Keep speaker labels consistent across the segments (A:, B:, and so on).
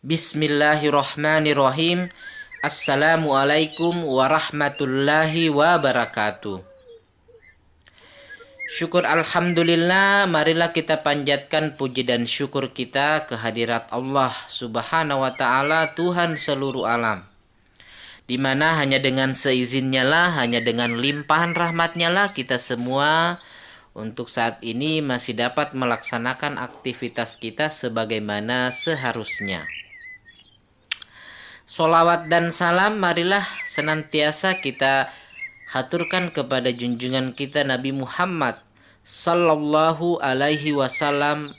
A: Bismillahirrahmanirrahim. Assalamualaikum warahmatullahi wabarakatuh. Syukur alhamdulillah, marilah kita panjatkan puji dan syukur kita kehadirat Allah Subhanahu wa taala, Tuhan seluruh alam. Di mana hanya dengan seizinnya lah, hanya dengan limpahan rahmatnya lah kita semua untuk saat ini masih dapat melaksanakan aktivitas kita sebagaimana seharusnya. Solawat dan salam marilah senantiasa kita haturkan kepada junjungan kita Nabi Muhammad Sallallahu Alaihi Wasallam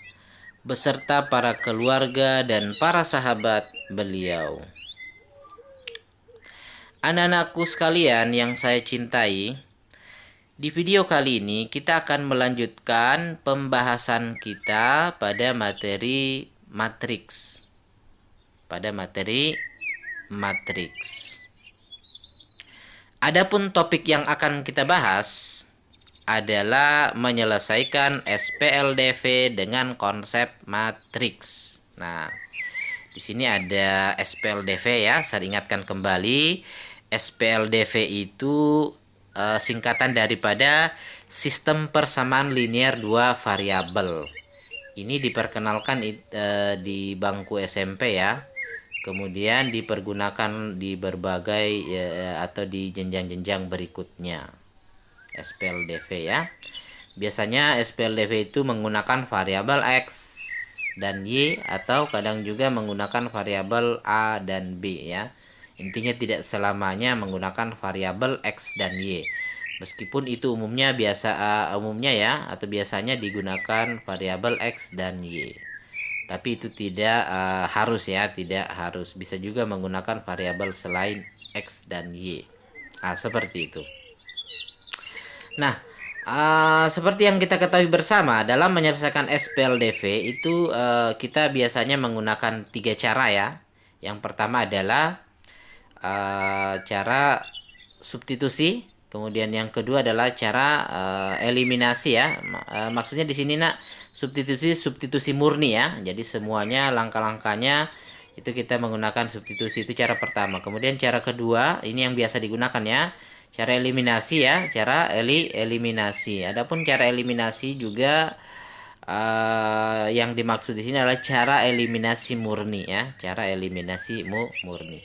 A: beserta para keluarga dan para sahabat beliau. Anak-anakku sekalian yang saya cintai, di video kali ini kita akan melanjutkan pembahasan kita pada materi matriks. Adapun topik yang akan kita bahas adalah menyelesaikan SPLDV dengan konsep matriks. Nah, di sini ada SPLDV ya. Saya ingatkan kembali, SPLDV itu singkatan daripada sistem persamaan linear dua variabel. Ini diperkenalkan di bangku SMP ya. Kemudian dipergunakan di berbagai atau di jenjang-jenjang berikutnya. SPLDV ya. Biasanya SPLDV itu menggunakan variabel X dan Y atau kadang juga menggunakan variabel A dan B ya. Intinya tidak selamanya menggunakan variabel X dan Y. Meskipun itu umumnya biasanya digunakan variabel X dan Y. Tapi itu tidak harus ya, tidak harus. Bisa juga menggunakan variabel selain X dan Y. Seperti itu. Nah, seperti yang kita ketahui bersama, dalam menyelesaikan SPLDV itu kita biasanya menggunakan 3 cara ya. Yang pertama adalah cara substitusi, kemudian yang kedua adalah cara eliminasi ya. Maksudnya di sini substitusi murni ya. Jadi semuanya langkah-langkahnya itu kita menggunakan substitusi, itu cara pertama. Kemudian cara kedua ini yang biasa digunakan ya, cara eliminasi ya, cara eliminasi. Adapun cara eliminasi juga yang dimaksud di sini adalah cara eliminasi murni ya, cara eliminasi murni.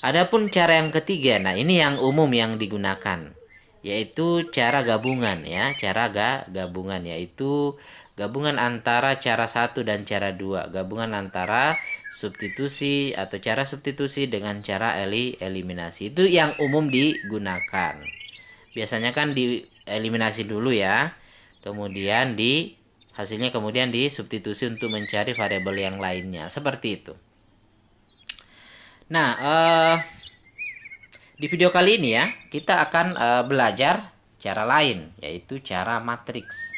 A: Adapun cara yang ketiga, nah ini yang umum yang digunakan, yaitu cara gabungan ya, cara gabungan, yaitu gabungan antara cara 1 dan cara 2, gabungan antara substitusi atau cara substitusi dengan cara eliminasi. Itu yang umum digunakan. Biasanya kan dieliminasi dulu ya, kemudian hasilnya kemudian disubstitusi untuk mencari variabel yang lainnya, seperti itu. Nah, di video kali ini ya, kita akan belajar cara lain, yaitu cara matriks.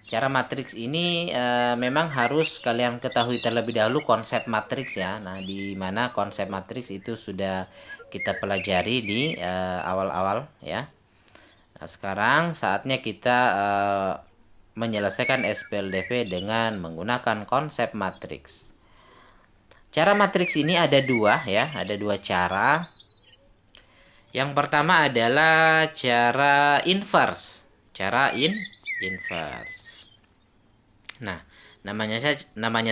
A: Cara matriks ini memang harus kalian ketahui terlebih dahulu konsep matriks ya. Nah, di mana konsep matriks itu sudah kita pelajari di awal-awal ya. Nah, sekarang saatnya kita menyelesaikan SPLDV dengan menggunakan konsep matriks. Cara matriks ini ada dua ya, ada dua cara. Yang pertama adalah cara inverse, inverse. Nah, namanya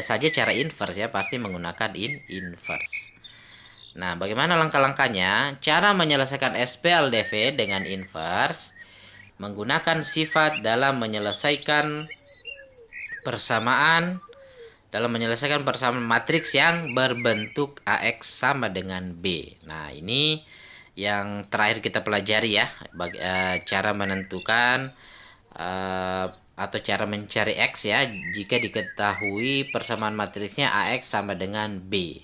A: saja cara inverse ya, pasti menggunakan inverse. Nah, bagaimana langkah-langkahnya? Cara menyelesaikan SPLDV dengan inverse menggunakan sifat dalam menyelesaikan persamaan matriks yang berbentuk AX sama dengan B. Nah, ini yang terakhir kita pelajari ya, cara menentukan atau cara mencari X ya, jika diketahui persamaan matriksnya AX sama dengan B,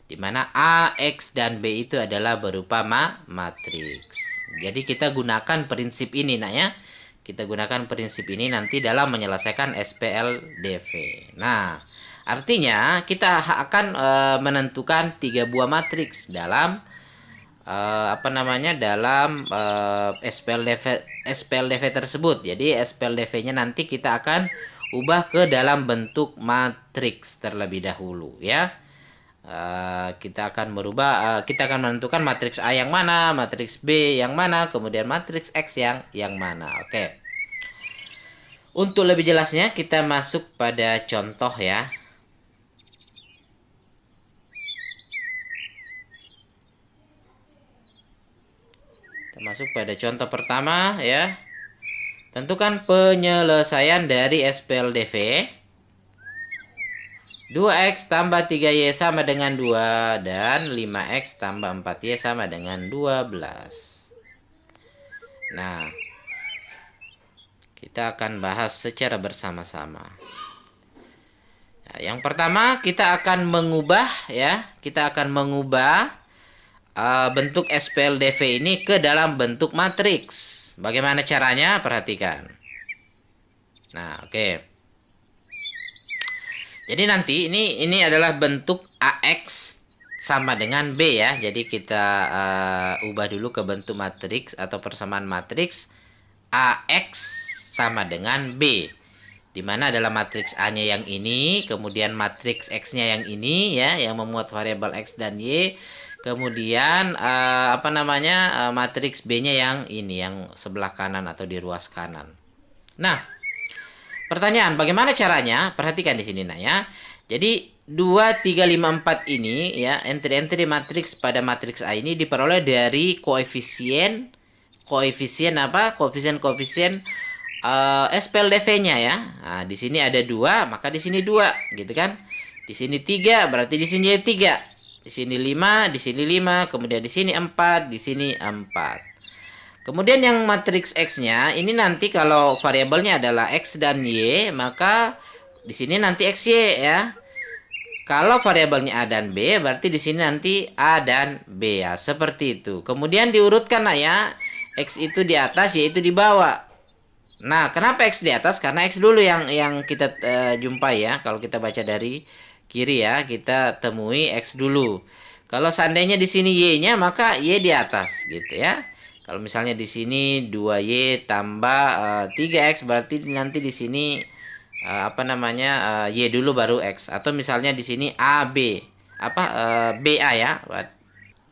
A: di mana AX dan B itu adalah berupa matriks. Jadi kita gunakan prinsip ini nah ya, kita gunakan prinsip ini nanti dalam menyelesaikan SPLDV. Nah, artinya kita akan menentukan 3 buah matriks dalam dalam SPLDV tersebut. Jadi SPLDV-nya nanti kita akan ubah ke dalam bentuk matriks terlebih dahulu ya. Kita akan kita akan menentukan matriks A yang mana, matriks B yang mana, kemudian matriks X yang mana. Oke. Untuk lebih jelasnya kita masuk pada contoh ya. Kita masuk pada contoh pertama ya. Tentukan penyelesaian dari SPLDV. 2x tambah 3y sama dengan 2 dan 5x tambah 4y sama dengan 12. Nah, kita akan bahas secara bersama-sama. Nah, yang pertama kita akan mengubah ya, bentuk SPLDV ini ke dalam bentuk matriks. Bagaimana caranya? Perhatikan. Nah, oke. Jadi nanti ini adalah bentuk AX sama dengan B ya. Jadi kita ubah dulu ke bentuk matriks atau persamaan matriks AX sama dengan B. Dimana adalah matriks A-nya yang ini, kemudian matriks X-nya yang ini ya, yang memuat variabel X dan Y. Kemudian matriks B-nya yang ini, yang sebelah kanan atau di ruas kanan. Nah, pertanyaan, bagaimana caranya? Perhatikan di sini nah ya. Jadi 2, 3, 5, 4 ini ya, entry-entry matriks pada matriks A ini diperoleh dari koefisien SPLDV-nya ya. Nah, di sini ada 2, maka di sini 2 gitu kan. Di sini 3, berarti di sini 3. Di sini 5, di sini 5, kemudian di sini 4, di sini 4. Kemudian yang matriks X-nya ini nanti kalau variabelnya adalah X dan Y, maka di sini nanti XY ya. Kalau variabelnya A dan B, berarti di sini nanti A dan B ya, seperti itu. Kemudian diurutkan lah ya. X itu di atas, Y itu di bawah. Nah, kenapa X di atas? Karena X dulu yang kita jumpai ya. Kalau kita baca dari kiri ya, kita temui X dulu. Kalau seandainya di sini Y-nya, maka Y di atas gitu ya. Kalau misalnya di sini 2y tambah 3x, berarti nanti di sini y dulu baru x. Atau misalnya di sini ab ba ya.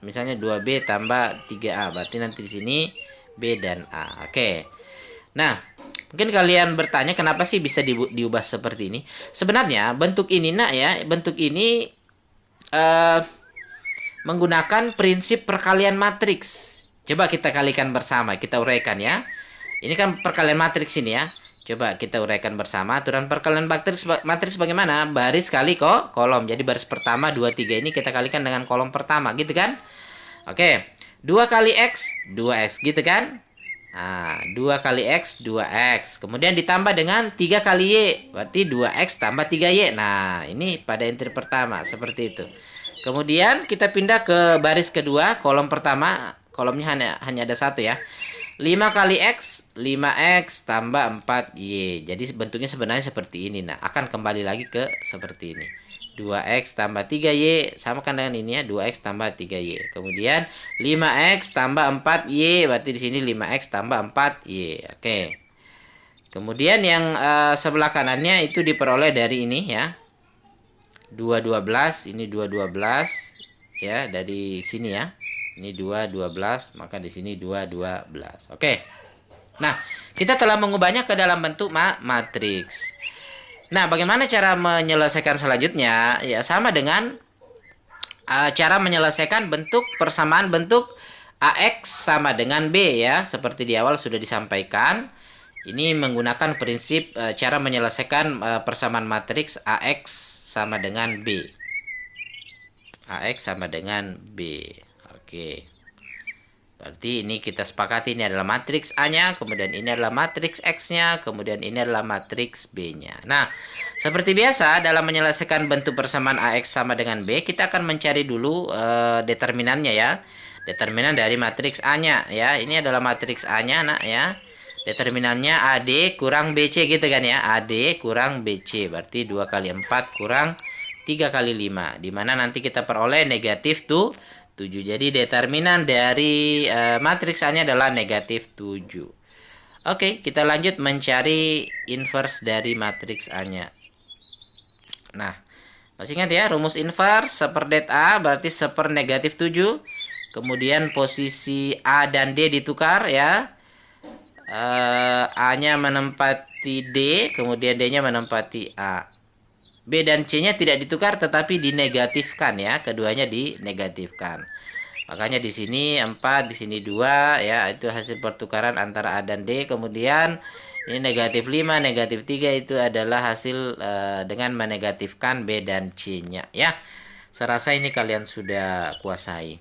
A: Misalnya 2b tambah 3a, berarti nanti di sini b dan a. Oke. Nah, mungkin kalian bertanya kenapa sih bisa diubah seperti ini? Sebenarnya bentuk ini bentuk ini menggunakan prinsip perkalian matriks. Coba kita kalikan bersama, kita uraikan ya. Ini kan perkalian matriks ini ya. Coba kita uraikan bersama. Aturan perkalian matriks bagaimana? Baris kali kolom. Jadi baris pertama 2, 3 ini kita kalikan dengan kolom pertama gitu kan? Oke. 2 kali X, 2X gitu kan? Nah, 2 kali X, 2X. Kemudian ditambah dengan 3 kali Y. Berarti 2X tambah 3Y. Nah, ini pada entry pertama. Seperti itu. Kemudian kita pindah ke baris kedua, kolom pertama. Kolomnya hanya ada satu ya. 5 kali X, 5X tambah 4Y. Jadi bentuknya sebenarnya seperti ini. Nah, akan kembali lagi ke seperti ini. 2X tambah 3Y. Samakan dengan ini ya. 2X tambah 3Y. Kemudian 5X tambah 4Y. Berarti di sini 5X tambah 4Y. Oke. Kemudian yang sebelah kanannya itu diperoleh dari ini ya. 212. Ini 212. Ya, dari sini ya. Ini 212, maka di sini 212. Oke. Nah, kita telah mengubahnya ke dalam bentuk matriks. Nah, bagaimana cara menyelesaikan selanjutnya? Ya, sama dengan cara menyelesaikan persamaan bentuk AX sama dengan B ya. Seperti di awal sudah disampaikan. Ini menggunakan prinsip cara menyelesaikan persamaan matriks AX sama dengan B. AX sama dengan B. Oke. Berarti ini kita sepakati ini adalah matriks A-nya, kemudian ini adalah matriks X-nya, kemudian ini adalah matriks B-nya. Nah, seperti biasa dalam menyelesaikan bentuk persamaan AX sama dengan B, kita akan mencari dulu determinannya ya. Determinan dari matriks A-nya ya. Ini adalah matriks A-nya nak ya. Determinannya AD kurang BC gitu kan ya. AD kurang BC, berarti 2 kali 4 kurang 3 kali 5. Dimana nanti kita peroleh negatif 7. Jadi determinan dari matriks A-nya adalah negatif 7. Oke, kita lanjut mencari inverse dari matriks A-nya. Nah, Masih ingat ya, rumus inverse seperdet A berarti seper negatif 7. Kemudian posisi A dan D ditukar ya. A-nya menempati D, kemudian D-nya menempati A. B dan C-nya tidak ditukar tetapi dinegatifkan ya, keduanya dinegatifkan. Makanya di sini 4, di sini 2 ya, itu hasil pertukaran antara A dan D. Kemudian ini negatif 5, negatif 3 itu adalah hasil dengan menegatifkan B dan C-nya ya. Serasa ini kalian sudah kuasai.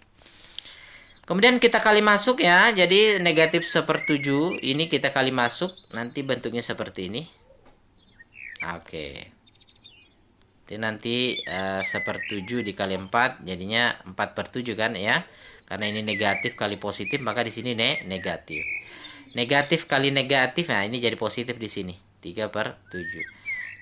A: Kemudian kita kali masuk ya. Jadi negatif sepertujuh ini kita kali masuk. Nanti bentuknya seperti ini. Oke. Jadi nanti sepertujuh dikali 4 jadinya 4/7 kan ya. Karena ini negatif kali positif maka di sini negatif. Negatif kali negatif, nah ini jadi positif di sini. 3/7.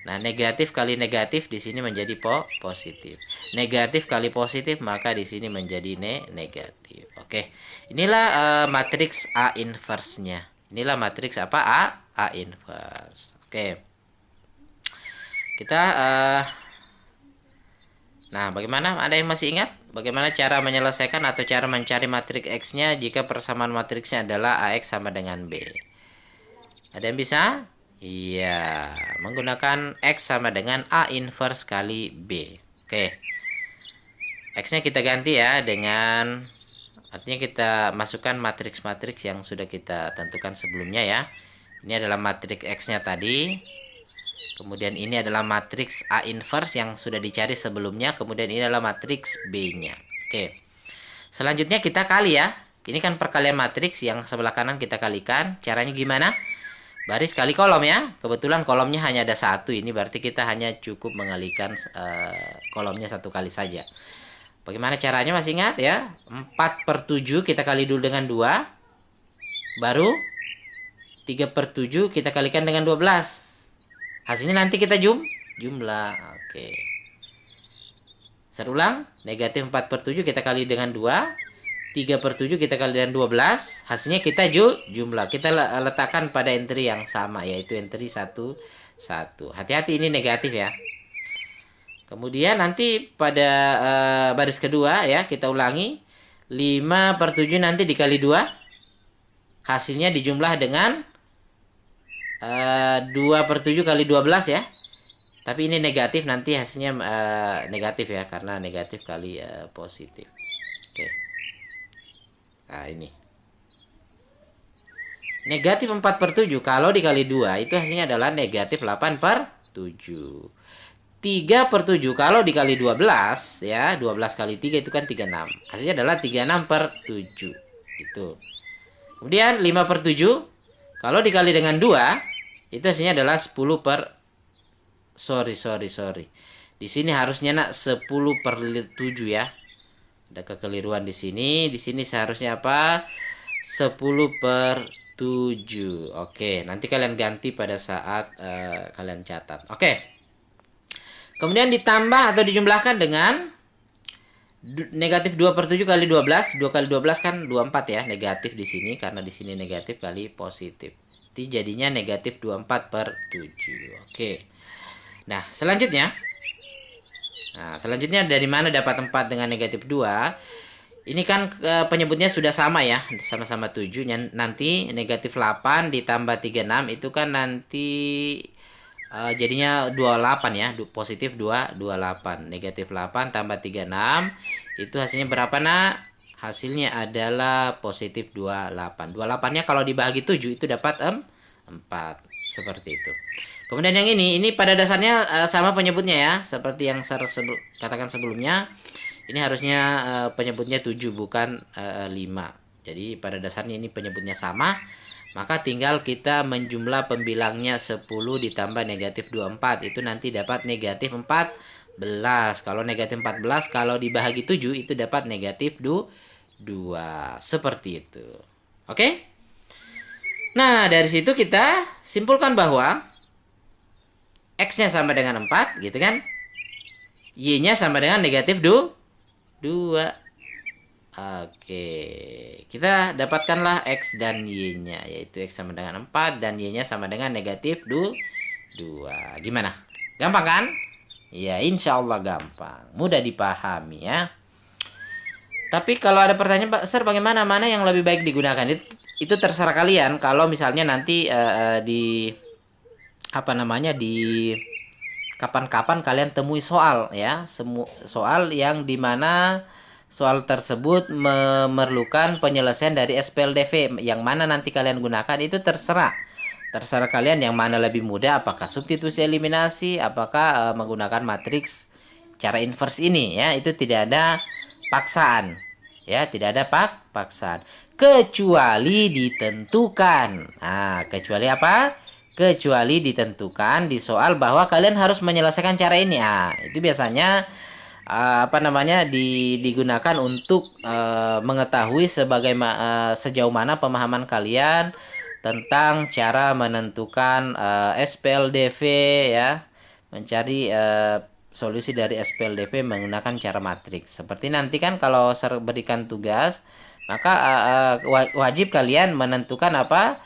A: Nah, negatif kali negatif di sini menjadi positif. Negatif kali positif maka di sini menjadi negatif. Oke. Inilah matriks A inverse-nya. Inilah matriks apa? A inverse. Oke. Kita nah, bagaimana? Ada yang masih ingat? Bagaimana cara menyelesaikan atau cara mencari matriks X-nya jika persamaan matriksnya adalah AX sama dengan B? Ada yang bisa? Iya, menggunakan X sama dengan A inverse kali B. Oke. X-nya kita ganti ya dengan, artinya kita masukkan matriks-matriks yang sudah kita tentukan sebelumnya ya. Ini adalah matriks X-nya tadi. Kemudian ini adalah matriks A inverse yang sudah dicari sebelumnya. Kemudian ini adalah matriks B-nya. Oke. Selanjutnya kita kali ya. Ini kan perkalian matriks, yang sebelah kanan kita kalikan. Caranya gimana? Baris kali kolom ya. Kebetulan kolomnya hanya ada satu. Ini berarti kita hanya cukup mengalikan kolomnya satu kali saja. Bagaimana caranya, masih ingat ya? 4/7 kita kali dulu dengan 2. Baru 3/7 kita kalikan dengan 12. Hasilnya nanti kita jumlah. Oke. Saya ulang. Negatif 4/7 kita kali dengan 2. 3/7 kita kali dengan 12. Hasilnya kita jumlah. Kita letakkan pada entry yang sama, yaitu entry 1, 1. Hati-hati ini negatif ya. Kemudian nanti pada baris kedua ya, kita ulangi. 5/7 nanti dikali 2. Hasilnya dijumlah dengan 2/7 kali 12 ya. Tapi ini negatif, nanti hasilnya negatif ya, karena negatif kali positif. Oke. Nah ini. Negatif 4/7 kalau dikali 2 itu hasilnya adalah negatif 8/7. 3/7 kalau dikali 12 ya, 12 kali 3 itu kan 36. Hasilnya adalah 36/7. Gitu. Kemudian 5/7 kalau dikali dengan 2 itu hasilnya adalah 10 sorry. Di sini harusnya nak 10/7 ya. Ada kekeliruan di sini. Di sini seharusnya apa? 10/7. Oke, nanti kalian ganti pada saat kalian catat. Oke. Kemudian ditambah atau dijumlahkan dengan negatif 2/7 kali 12. 2 kali 12 kan 24 ya. Negatif di sini karena di sini negatif kali positif. Jadi jadinya negatif 24/7. Oke. Nah, selanjutnya dari mana dapat 4 dengan negatif 2? Ini kan penyebutnya sudah sama ya, sama-sama 7. Nanti negatif 8 ditambah 36 itu kan nanti jadinya 28 ya, positif 28. Negatif 8 tambah 36 itu hasilnya berapa nak? Hasilnya adalah positif 28. 28-nya kalau dibagi 7 itu dapat 4. Seperti itu. Kemudian yang ini pada dasarnya sama penyebutnya ya, seperti yang saya katakan sebelumnya. Ini harusnya penyebutnya 7 bukan 5. Jadi pada dasarnya ini penyebutnya sama. Maka tinggal kita menjumlah pembilangnya 10 ditambah negatif 24. Itu nanti dapat negatif 14. Kalau negatif 14 kalau dibagi 7 itu dapat negatif 2. Seperti itu. Oke? Nah, dari situ kita simpulkan bahwa X-nya sama dengan 4 gitu kan. Y-nya sama dengan negatif 2. Oke. Kita dapatkanlah X dan Y-nya, yaitu X sama dengan 4 dan Y-nya sama dengan negatif 2. Gimana? Gampang kan? Ya, insya Allah gampang, mudah dipahami ya. Tapi kalau ada pertanyaan, Pak Sir, bagaimana mana yang lebih baik digunakan? Itu terserah kalian. Kalau misalnya nanti di apa namanya di kapan-kapan kalian temui soal ya, soal yang dimana soal tersebut memerlukan penyelesaian dari SPLDV, yang mana nanti kalian gunakan itu terserah kalian yang mana lebih mudah, apakah substitusi eliminasi, apakah menggunakan matriks cara inverse ini ya. Itu tidak ada paksaan ya, tidak ada paksaan kecuali ditentukan. Nah, kecuali apa? Kecuali ditentukan di soal bahwa kalian harus menyelesaikan cara ini. Ah, itu biasanya apa namanya digunakan untuk mengetahui sejauh mana pemahaman kalian tentang cara menentukan SPLDV ya, mencari solusi dari SPLDV menggunakan cara matriks. Seperti nanti kan kalau berikan tugas, maka wajib kalian menentukan apa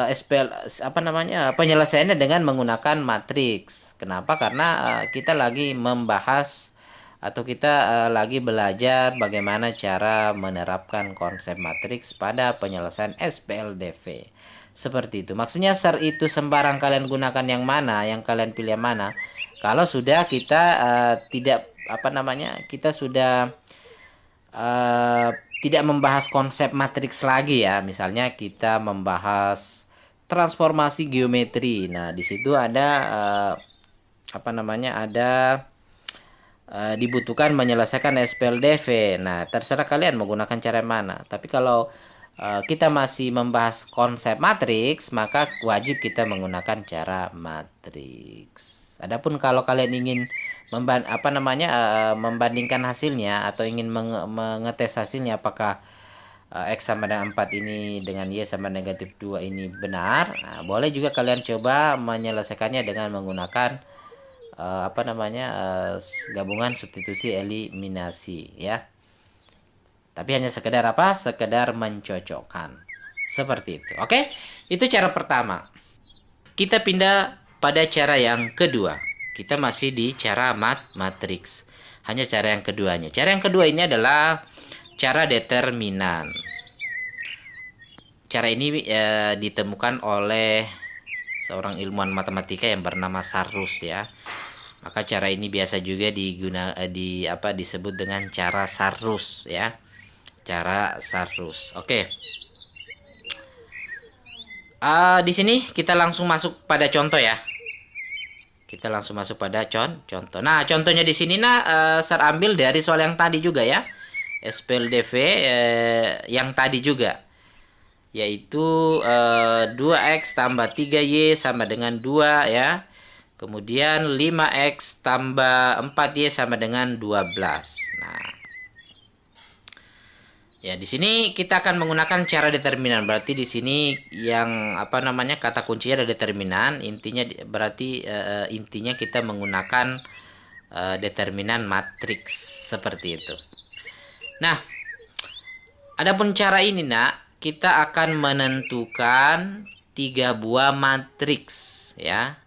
A: SPL apa namanya penyelesaiannya dengan menggunakan matriks. Kenapa? Karena kita lagi membahas atau kita lagi belajar bagaimana cara menerapkan konsep matriks pada penyelesaian SPLDV. Seperti itu. Maksudnya itu sembarang kalian gunakan yang mana, yang kalian pilih yang mana. Kalau sudah kita tidak apa namanya, kita sudah uh, tidak membahas konsep matriks lagi ya. Misalnya kita membahas transformasi geometri. Nah, di situ ada apa namanya? Ada dibutuhkan menyelesaikan SPLDV. Nah, terserah kalian menggunakan cara mana. Tapi kalau kita masih membahas konsep matriks, maka wajib kita menggunakan cara matriks. Adapun kalau kalian ingin membandingkan hasilnya atau ingin mengetes hasilnya apakah X sama dengan 4 ini dengan Y sama negatif 2 ini benar, nah, boleh juga kalian coba menyelesaikannya dengan menggunakan gabungan substitusi eliminasi ya. Tapi hanya sekedar apa? Sekedar mencocokkan. Seperti itu. Oke? Itu cara pertama. Kita pindah pada cara yang kedua. Kita masih di cara matriks. Hanya cara yang keduanya. Cara yang kedua ini adalah cara determinan. Cara ini ditemukan oleh seorang ilmuwan matematika yang bernama Sarrus ya. Maka cara ini biasa juga disebut dengan cara Sarrus ya. Cara Sarrus. Oke. Di sini kita langsung masuk pada contoh ya. Kita langsung masuk pada contoh. Nah, contohnya di sini saya ambil dari soal yang tadi juga ya. SPLDV yang tadi juga. Yaitu 2x tambah 3y sama dengan 2 ya. Kemudian 5x tambah 4y sama dengan 12. Nah, ya, di sini kita akan menggunakan cara determinan. Berarti di sini yang kata kuncinya ada determinan. Intinya berarti intinya kita menggunakan determinan matriks seperti itu. Nah, adapun cara ini kita akan menentukan 3 buah matriks ya,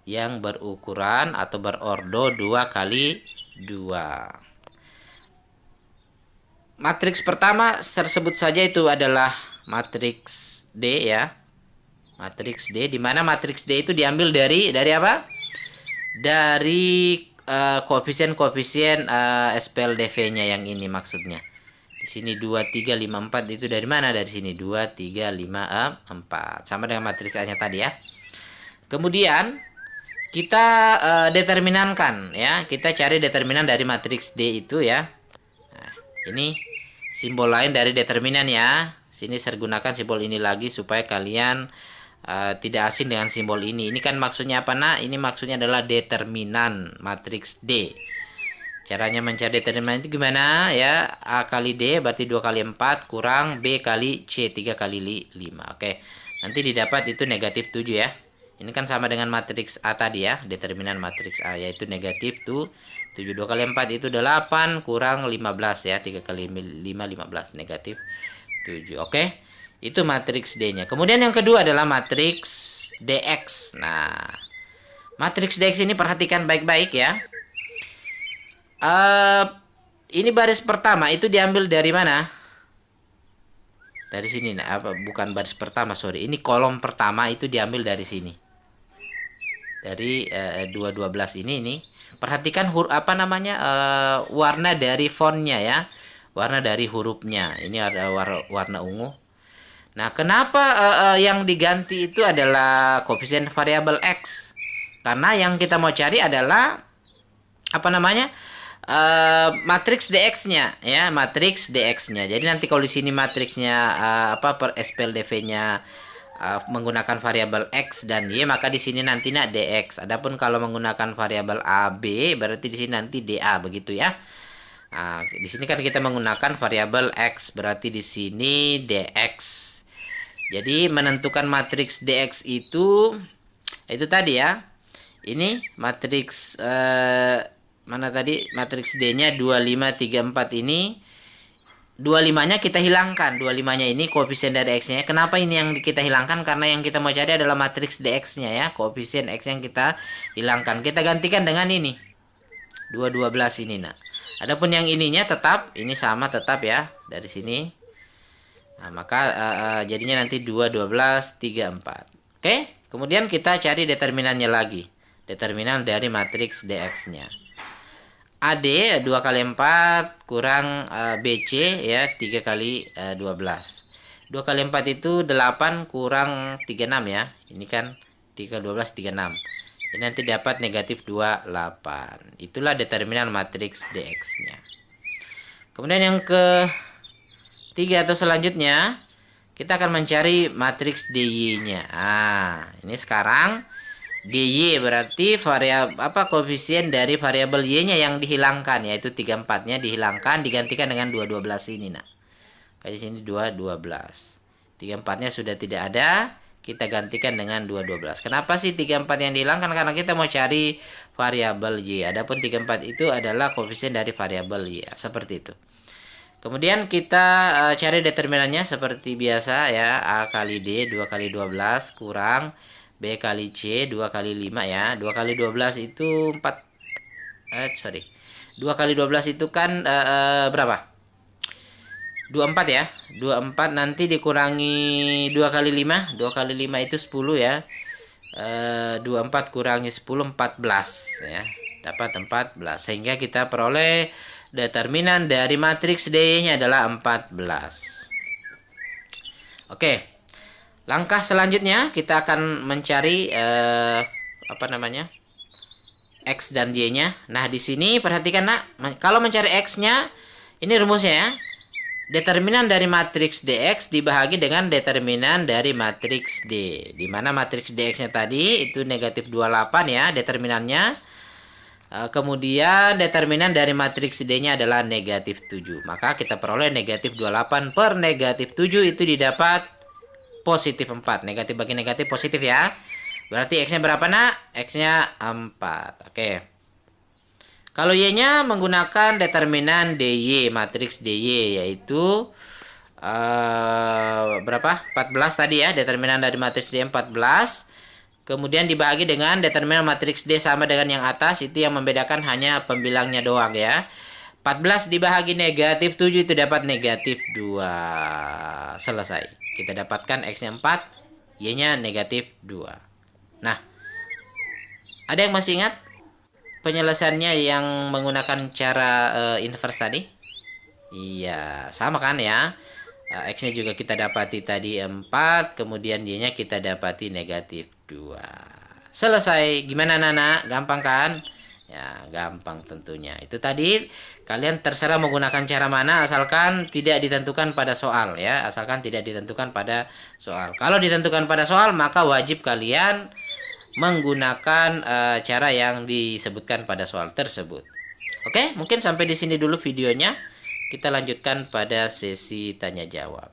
A: yang berukuran atau berordo 2 kali 2. Matriks pertama tersebut saja itu adalah matriks D ya. Matriks D, di mana matriks D itu diambil dari apa? Dari koefisien-koefisien SPLDV-nya yang ini maksudnya. Di sini 2 3 5 4 itu dari mana? Dari sini 2 3 5 4. Sama dengan matriks A-nya tadi ya. Kemudian kita determinankan ya. Kita cari determinan dari matriks D itu ya. Nah, ini simbol lain dari determinan ya. Sini saya gunakan simbol ini lagi supaya kalian tidak asing dengan simbol ini. Ini kan maksudnya apa Ini maksudnya adalah determinan matriks D. Caranya mencari determinan itu gimana ya? A kali D berarti 2 kali 4 kurang B kali C 3 kali 5. Oke. Nanti didapat itu negatif 7 ya. Ini kan sama dengan matriks A tadi ya. Determinan matriks A yaitu negatif 7 2 kali 4 itu 8 kurang 15 ya. 3 kali 5 15 negatif 7. Oke. Itu matriks D-nya. Kemudian yang kedua adalah matriks DX. Nah, matriks DX ini perhatikan baik-baik ya. Eh, ini baris pertama itu diambil dari mana? Dari sini. Nah, apa bukan baris pertama, sorry. Ini kolom pertama itu diambil dari sini. Dari 212 ini. Perhatikan apa namanya? Warna dari fontnya ya. Warna dari hurufnya. Ini ada warna ungu. Nah, kenapa yang diganti itu adalah koefisien variabel X? Karena yang kita mau cari adalah apa namanya? Matriks DX-nya ya, matriks DX-nya. Jadi nanti kalau di sini matriksnya per SPLDV-nya menggunakan variabel X dan Y, maka di sini nanti DX. Adapun kalau menggunakan variabel AB, berarti di sini nanti DA, begitu ya. Nah, di sini kan kita menggunakan variabel X, berarti di sini DX. Jadi menentukan matriks DX itu tadi ya. Ini matriks mana tadi matriks D-nya 2534 ini. 25-nya kita hilangkan. 25-nya ini koefisien dari X-nya. Kenapa ini yang kita hilangkan? Karena yang kita mau cari adalah matriks DX-nya ya. Koefisien X yang kita hilangkan. Kita gantikan dengan ini. 212 ini nah. Adapun yang ininya tetap, ini sama tetap ya dari sini. Nah, maka jadinya nanti 2 12 3 4. Oke, kemudian kita cari determinannya lagi. Determinan dari matriks DX-nya. AD 2 kali 4 kurang BC ya 3 kali 12. 2 kali 4 itu 8 kurang 36 ya. Ini kan 3 12 36. Ini nanti dapat negatif 28. Itulah determinan matriks DX-nya. Kemudian yang ketiga atau selanjutnya kita akan mencari matriks DY-nya. Nah, ini sekarang DY berarti koefisien dari variabel Y-nya yang dihilangkan, yaitu 34-nya dihilangkan digantikan dengan 212 ini nah. Kayak di sini 212. 34-nya sudah tidak ada, kita gantikan dengan 212. Kenapa sih 34 yang dihilangkan? Karena kita mau cari variabel Y. Adapun 34 itu adalah koefisien dari variabel Y. Seperti itu. Kemudian kita cari determinannya seperti biasa ya. A kali D 2 kali 12 kurang B kali C 2 kali 5 ya. 2 kali 12 itu 4. 2 kali 12 itu kan berapa? 24 ya. 24 nanti dikurangi 2 kali 5. 2 kali 5 itu 10 ya. 24 kurangi 10 14 ya. Dapat 14. Sehingga kita peroleh determinan dari matriks D-nya adalah 14. Oke. Langkah selanjutnya kita akan mencari X dan Y-nya. Nah, di sini perhatikan nak, kalau mencari X-nya, ini rumusnya ya. Determinan dari matriks DX dibahagi dengan determinan dari matriks D. Di mana matriks DX-nya tadi itu negatif 28 ya determinannya. Kemudian determinan dari matriks D-nya adalah negatif 7. Maka kita peroleh negatif 28 per negatif 7 itu didapat positif 4. Negatif bagi negatif positif ya. Berarti X-nya berapa nak? X-nya 4. Oke. Kalau Y-nya menggunakan determinan DY, matriks DY yaitu berapa? 14 tadi ya. Determinan dari matriks D 14. Kemudian dibagi dengan determinan matriks D sama dengan yang atas. Itu yang membedakan hanya pembilangnya doang ya. 14 dibagi negatif 7 itu dapat negatif 2. Selesai. Kita dapatkan X-nya 4, Y-nya negatif 2. Nah, ada yang masih ingat penyelesaiannya yang menggunakan cara inverse tadi? Iya, sama kan ya. X-nya juga kita dapati tadi 4, kemudian Y-nya kita dapati negatif 2. Selesai. Gimana Nana? Gampang kan? Ya, gampang tentunya. Itu tadi kalian terserah menggunakan cara mana asalkan tidak ditentukan pada soal ya. Asalkan tidak ditentukan pada soal. Kalau ditentukan pada soal maka wajib kalian menggunakan cara yang disebutkan pada soal tersebut. Oke, mungkin sampai di sini dulu videonya. Kita lanjutkan pada sesi tanya jawab.